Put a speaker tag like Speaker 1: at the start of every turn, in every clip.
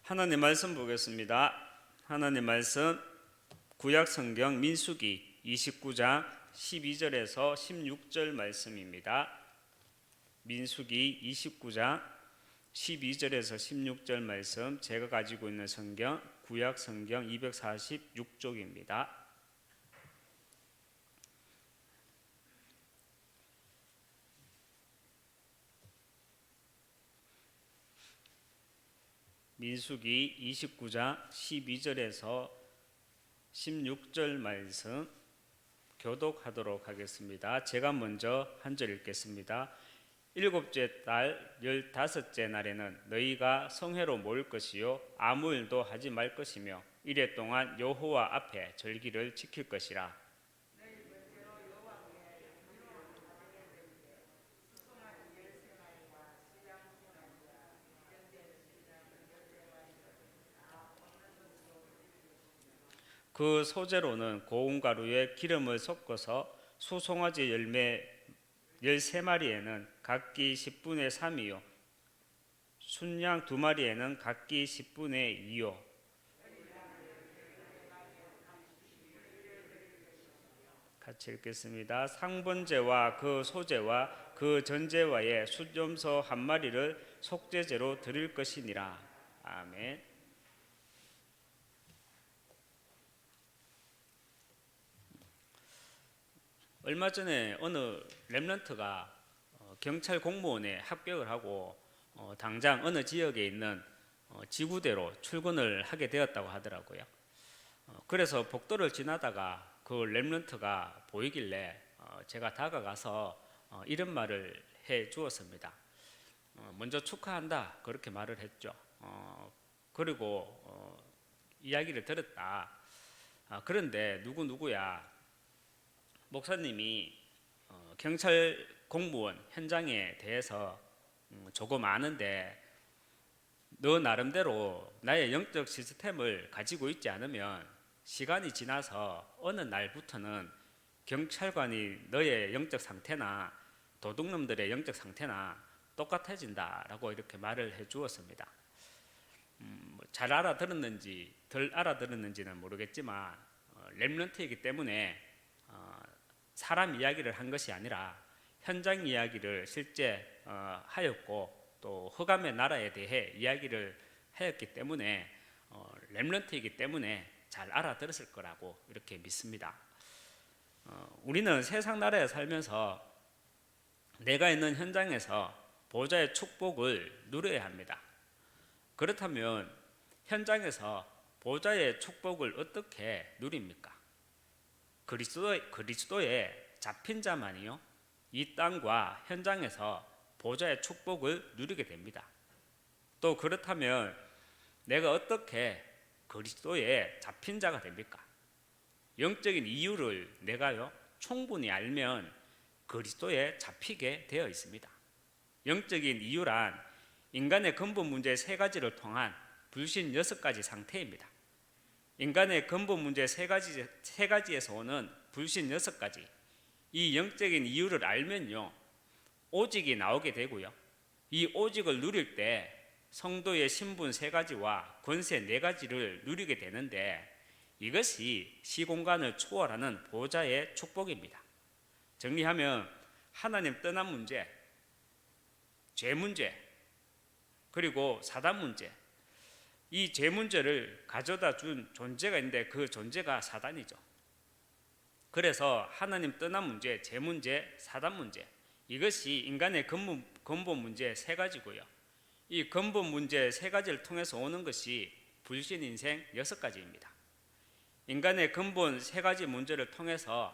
Speaker 1: 하나님 말씀 보겠습니다. 하나님 말씀 구약 성경 민수기 29장 12절에서 16절 말씀입니다. 민수기 29장 12절에서 16절 말씀, 제가 가지고 있는 성경 구약 성경 246쪽입니다. 민수기 29장 12절에서 16절 말씀 교독하도록 하겠습니다. 제가 먼저 한 절 읽겠습니다. 일곱째 달 15째 날에는 너희가 성회로 모일 것이요 아무 일도 하지 말 것이며 이래 동안 여호와 앞에 절기를 지킬 것이라. 그 소재로는 고운 가루에 기름을 섞어서 수송아지 열매 13마리에는 각기 10분의 3이요 순양 2마리에는 각기 10분의 2요. 같이 읽겠습니다. 상번제와 그 소제와 그 전제와의 숫염소 1마리를 속죄제로 드릴 것이니라. 아멘. 얼마 전에 어느 렘넌트가 경찰 공무원에 합격을 하고 당장 어느 지역에 있는 지구대로 출근을 하게 되었다고 하더라고요. 그래서 복도를 지나다가 그 렘넌트가 보이길래 제가 다가가서 이런 말을 해 주었습니다. 먼저 축하한다 그렇게 말을 했죠. 그리고 이야기를 들었다. 그런데 누구야 목사님이 경찰 공무원 현장에 대해서 조금 아는데 너 나름대로 나의 영적 시스템을 가지고 있지 않으면 시간이 지나서 어느 날부터는 경찰관이 너의 영적 상태나 도둑놈들의 영적 상태나 똑같아진다라고 이렇게 말을 해 주었습니다. 잘 알아들었는지 덜 알아들었는지는 모르겠지만 렘넌트이기 때문에 사람 이야기를 한 것이 아니라 현장 이야기를 실제 하였고 또 흑암의 나라에 대해 이야기를 하였기 때문에 렘넌트이기 때문에 잘 알아들었을 거라고 이렇게 믿습니다. 우리는 세상 나라에 살면서 내가 있는 현장에서 보좌의 축복을 누려야 합니다. 그렇다면 현장에서 보좌의 축복을 어떻게 누립니까? 그리스도에 잡힌 자만이요 이 땅과 현장에서 보좌의 축복을 누리게 됩니다. 또 그렇다면 내가 어떻게 그리스도에 잡힌 자가 됩니까? 영적인 이유를 내가요 충분히 알면 그리스도에 잡히게 되어 있습니다. 영적인 이유란 인간의 근본 문제 3가지를 통한 불신 6가지 상태입니다. 인간의 근본 문제 3가지에서 오는 불신 6가지, 이 영적인 이유를 알면요 오직이 나오게 되고요 이 오직을 누릴 때 성도의 신분 3가지와 권세 4가지를 누리게 되는데 이것이 시공간을 초월하는 보좌의 축복입니다. 정리하면 하나님 떠난 문제, 죄 문제, 그리고 사단 문제, 이 죄 문제를 가져다 준 존재가 있는데 그 존재가 사단이죠. 그래서 하나님 떠난 문제, 죄 문제, 사단 문제, 이것이 인간의 근본 문제 3가지고요 이 근본 문제 3가지를 통해서 오는 것이 불신 인생 6가지입니다. 인간의 근본 3가지 문제를 통해서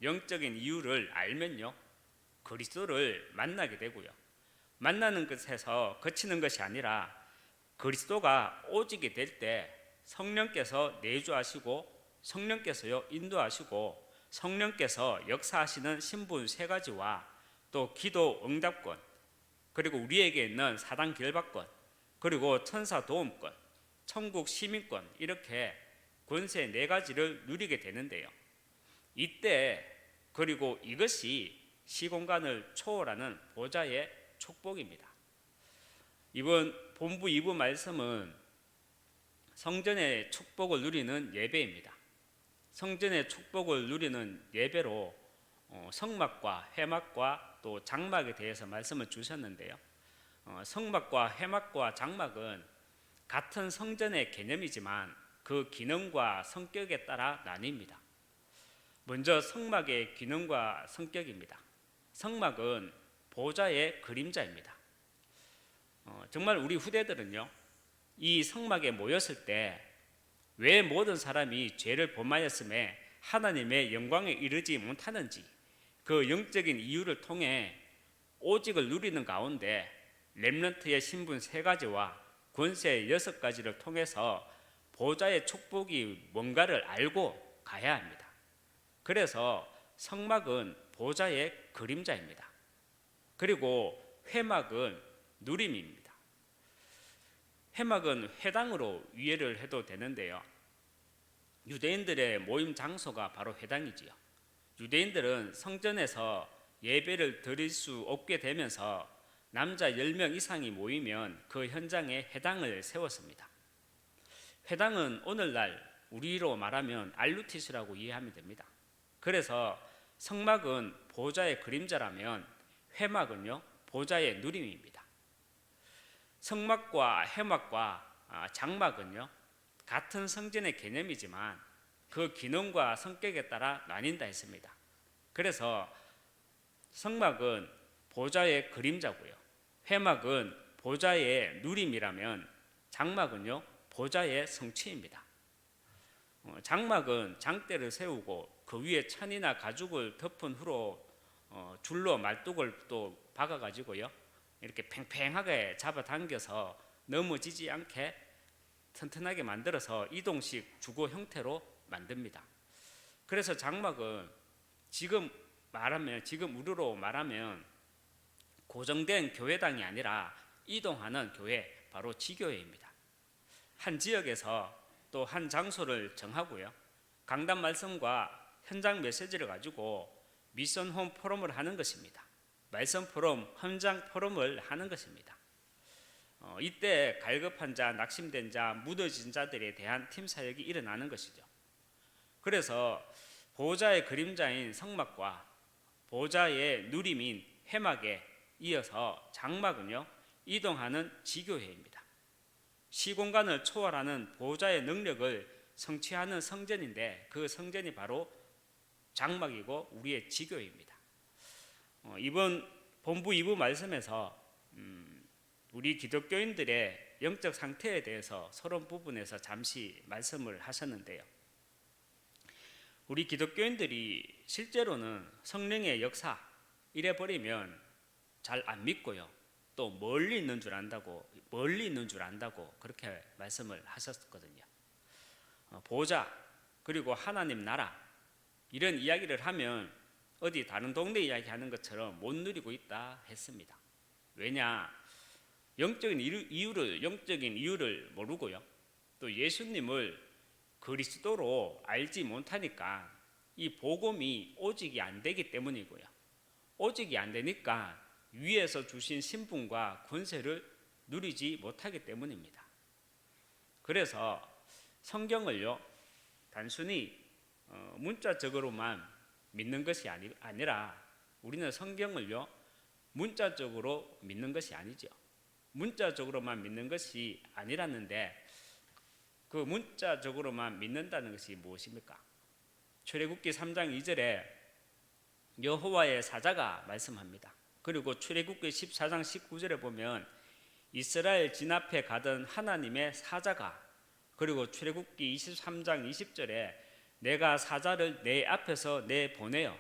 Speaker 1: 영적인 이유를 알면요 그리스도를 만나게 되고요 만나는 것에서 그치는 것이 아니라 그리스도가 오직이 될 때 성령께서 내주하시고 성령께서요 인도하시고 성령께서 역사하시는 신분 3가지와 또 기도 응답권, 그리고 우리에게 있는 사단 결박권, 그리고 천사 도움권, 천국 시민권, 이렇게 권세 4가지를 누리게 되는데요 이때 그리고 이것이 시공간을 초월하는 보좌의 축복입니다. 이번 본부 2부 말씀은 성전의 축복을 누리는 예배입니다. 성전의 축복을 누리는 예배로 성막과 회막과 또 장막에 대해서 말씀을 주셨는데요. 성막과 회막과 장막은 같은 성전의 개념이지만 그 기능과 성격에 따라 나뉩니다. 먼저 성막의 기능과 성격입니다. 성막은 보좌의 그림자입니다. 정말 우리 후대들은요, 이 성막에 모였을 때 왜 모든 사람이 죄를 범하였음에 하나님의 영광에 이르지 못하는지 그 영적인 이유를 통해 오직을 누리는 가운데 렘넌트의 신분 3가지와 권세 6가지를 통해서 보좌의 축복이 뭔가를 알고 가야 합니다. 그래서 성막은 보좌의 그림자입니다. 그리고 회막은 누림입니다. 회막은 회당으로 이해를 해도 되는데요. 유대인들의 모임 장소가 바로 회당이지요. 유대인들은 성전에서 예배를 드릴 수 없게 되면서 남자 10명 이상이 모이면 그 현장에 회당을 세웠습니다. 회당은 오늘날 우리로 말하면 알루티스라고 이해하면 됩니다. 그래서 성막은 보좌의 그림자라면 회막은요, 보좌의 누림입니다. 성막과 회막과 장막은요, 같은 성전의 개념이지만 그 기능과 성격에 따라 나뉜다 했습니다. 그래서 성막은 보좌의 그림자고요, 회막은 보좌의 누림이라면 장막은요, 보좌의 성취입니다. 장막은 장대를 세우고 그 위에 천이나 가죽을 덮은 후로 줄로 말뚝을 또 박아가지고요, 이렇게 팽팽하게 잡아당겨서 넘어지지 않게 튼튼하게 만들어서 이동식 주거 형태로 만듭니다. 그래서 장막은 지금 우리로 말하면 고정된 교회당이 아니라 이동하는 교회, 바로 지교회입니다. 한 지역에서 또 한 장소를 정하고요, 강단 말씀과 현장 메시지를 가지고 미션홈 포럼을 하는 것입니다. 말씀 포럼, 현장 포럼을 하는 것입니다. 이때 갈급한 자, 낙심된 자, 무너진 자들에 대한 팀 사역이 일어나는 것이죠. 그래서 보좌의 그림자인 성막과 보좌의 누림인 회막에 이어서 장막은요, 이동하는 지교회입니다. 시공간을 초월하는 보좌의 능력을 성취하는 성전인데 그 성전이 바로 장막이고 우리의 지교회입니다. 이번 본부 2부 말씀에서 우리 기독교인들의 영적 상태에 대해서 서론 부분에서 잠시 말씀을 하셨는데요. 우리 기독교인들이 실제로는 성령의 역사 이래버리면 잘 안 믿고요, 또 멀리 있는 줄 안다고 그렇게 말씀을 하셨거든요. 보좌 그리고 하나님 나라 이런 이야기를 하면 어디 다른 동네 이야기하는 것처럼 못 누리고 있다 했습니다. 왜냐? 영적인 이유를 모르고요, 또 예수님을 그리스도로 알지 못하니까 이 복음이 오직이 안 되기 때문이고요, 오직이 안 되니까 위에서 주신 신분과 권세를 누리지 못하기 때문입니다. 그래서 성경을요, 단순히 문자적으로만 믿는 것이 아니라 우리는 성경을요, 문자적으로 믿는 것이 아니죠. 문자적으로만 믿는 것이 아니라는데 그 문자적으로만 믿는다는 것이 무엇입니까? 출애굽기 3장 2절에 여호와의 사자가 말씀합니다. 그리고 출애굽기 14장 19절에 보면 이스라엘 진압해 가던 하나님의 사자가, 그리고 출애굽기 23장 20절에 내가 사자를 내 앞에서 내보내어,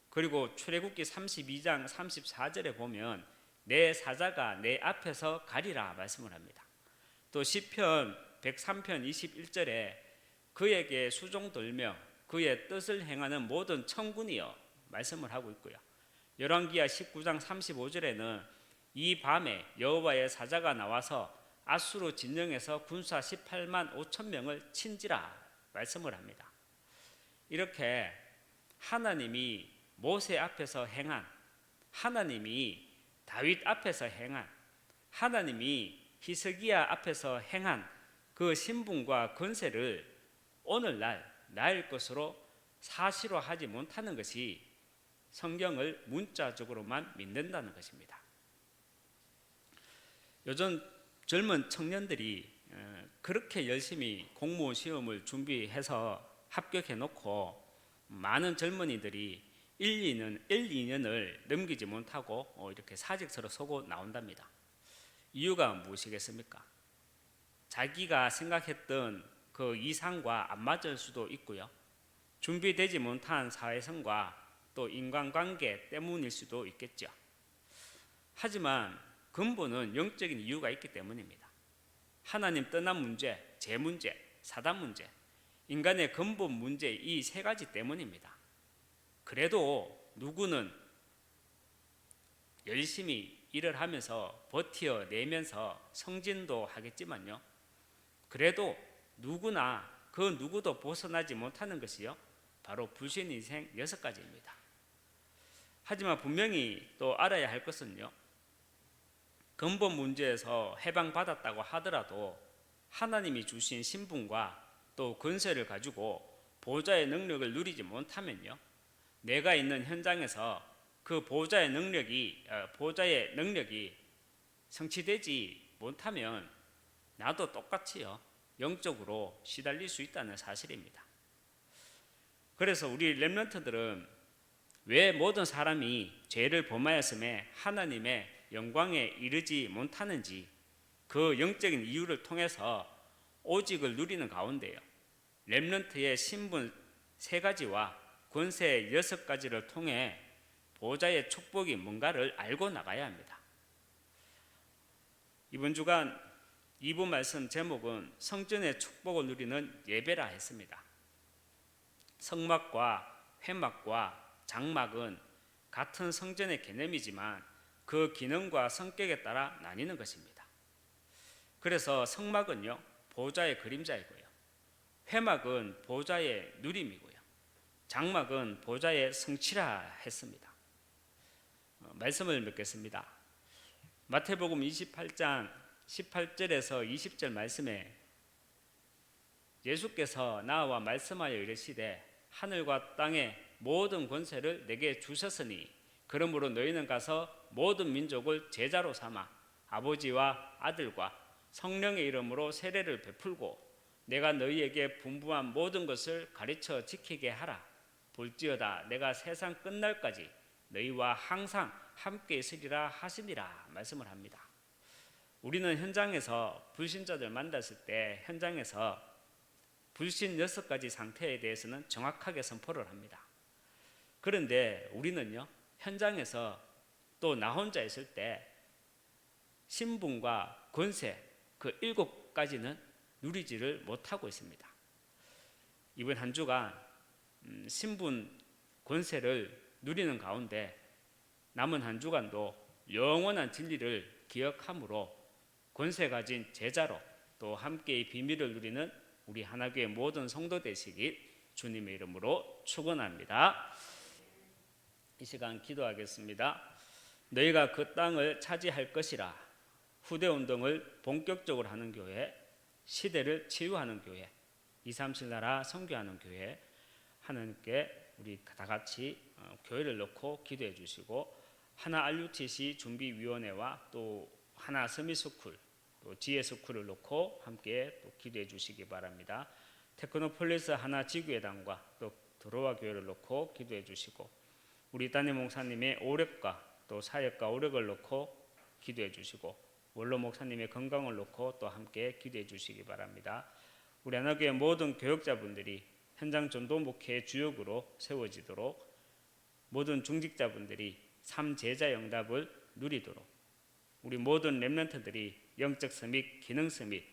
Speaker 1: 그리고 출애굽기 32장 34절에 보면 내 사자가 내 앞에서 가리라 말씀을 합니다. 또 시편 103편 21절에 그에게 수종들며 그의 뜻을 행하는 모든 천군이여 말씀을 하고 있고요. 열왕기하 19장 35절에는 이 밤에 여호와의 사자가 나와서 아수르 진영에서 군사 18만 5천 명을 친지라 말씀을 합니다. 이렇게 하나님이 모세 앞에서 행한, 하나님이 다윗 앞에서 행한, 하나님이 히스기야 앞에서 행한 그 신분과 권세를 오늘날 나일 것으로 사실화하지 못하는 것이 성경을 문자적으로만 믿는다는 것입니다. 요즘 젊은 청년들이 그렇게 열심히 공무원 시험을 준비해서 합격해놓고 많은 젊은이들이 2년을 넘기지 못하고 이렇게 사직서를 쓰고 나온답니다. 이유가 무엇이겠습니까? 자기가 생각했던 그 이상과 안 맞을 수도 있고요. 준비되지 못한 사회성과 또 인간관계 때문일 수도 있겠죠. 하지만 근본은 영적인 이유가 있기 때문입니다. 하나님 떠난 문제, 죄 문제, 사단 문제, 인간의 근본 문제 이 세 가지 때문입니다. 그래도 누구는 열심히 일을 하면서 버텨내면서 성진도 하겠지만요. 그래도 누구나 그 누구도 벗어나지 못하는 것이요. 바로 불신 인생 6가지입니다. 하지만 분명히 또 알아야 할 것은요. 근본 문제에서 해방받았다고 하더라도 하나님이 주신 신분과 또 권세를 가지고 보호자의 능력을 누리지 못하면요. 내가 있는 현장에서 그 보호자의 능력이 성취되지 못하면 나도 똑같이요. 영적으로 시달릴 수 있다는 사실입니다. 그래서 우리 렘넌트들은 왜 모든 사람이 죄를 범하였음에 하나님의 영광에 이르지 못하는지 그 영적인 이유를 통해서 오직을 누리는 가운데요. 렘넌트의 신분 3가지와 권세 6가지를 통해 보호자의 축복이 뭔가를 알고 나가야 합니다. 이번 주간 2부 말씀 제목은 성전의 축복을 누리는 예배라 했습니다. 성막과 회막과 장막은 같은 성전의 개념이지만 그 기능과 성격에 따라 나뉘는 것입니다. 그래서 성막은요, 보호자의 그림자이고요. 회막은 보호자의 누림이고요. 장막은 보호자의 성취라 했습니다. 말씀을 맺겠습니다. 마태복음 28장 18절에서 20절 말씀에 예수께서 나와 말씀하여 이르시되 하늘과 땅의 모든 권세를 내게 주셨으니 그러므로 너희는 가서 모든 민족을 제자로 삼아 아버지와 아들과 성령의 이름으로 세례를 베풀고 내가 너희에게 분부한 모든 것을 가르쳐 지키게 하라. 볼지어다 내가 세상 끝날까지 너희와 항상 함께 있으리라 하시니라 말씀을 합니다. 우리는 현장에서 불신자들 만났을 때 현장에서 불신 6가지 상태에 대해서는 정확하게 선포를 합니다. 그런데 우리는요, 현장에서 또 나 혼자 있을 때 신분과 권세 그 7가지는 누리지를 못하고 있습니다. 이번 한 주간 신분 권세를 누리는 가운데 남은 한 주간도 영원한 진리를 기억함으로 권세 가진 제자로 또 함께 이 비밀을 누리는 우리 하나교회 모든 성도 되시길 주님의 이름으로 축원합니다. 이 시간 기도하겠습니다. 너희가 그 땅을 차지할 것이라. 후대운동을 본격적으로 하는 교회, 시대를 치유하는 교회, 237 나라 선교하는 교회, 하나님께 우리 다 같이 교회를 놓고 기도해 주시고 하나 RUTC 준비위원회와 또 하나 서밋스쿨 또 지혜스쿨을 놓고 함께 또 기도해 주시기 바랍니다. 테크노폴리스 하나 지구회당과 또 드로아 교회를 놓고 기도해 주시고 우리 담임 목사님의 오력과 또 사역과 오력을 놓고 기도해 주시고 원로 목사님의 건강을 놓고 또 함께 기도해 주시기 바랍니다. 우리 하나교회 모든 교역자분들이 현장 전도 목회의 주역으로 세워지도록 모든 중직자분들이 삼제자 영답을 누리도록 우리 모든 렘넌트들이 영적 서밋, 기능 서밋,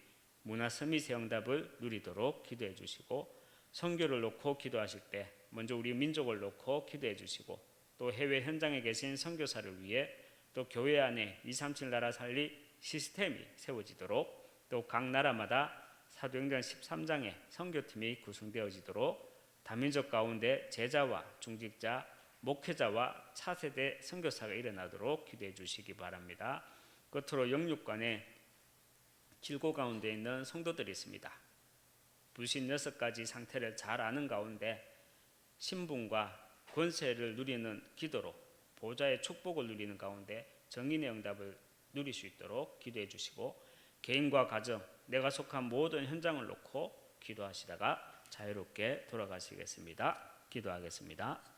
Speaker 1: 문화 서밋의 영답을 누리도록 기도해 주시고 선교를 놓고 기도하실 때 먼저 우리 민족을 놓고 기도해 주시고 또 해외 현장에 계신 선교사를 위해 또 교회 안에 237 나라 살리 시스템이 세워지도록 또 각 나라마다 사도행전 13장의 선교팀이 구성되어지도록 다민족 가운데 제자와 중직자, 목회자와 차세대 선교사가 일어나도록 기도해 주시기 바랍니다. 끝으로 영육간에 길고 가운데 있는 성도들이 있습니다. 불신 6가지 상태를 잘 아는 가운데 신분과 권세를 누리는 기도로 보좌의 축복을 누리는 가운데 정인의 응답을 누릴 수 있도록 기도해 주시고, 개인과 가정, 내가 속한 모든 현장을 놓고 기도하시다가 자유롭게 돌아가시겠습니다. 기도하겠습니다.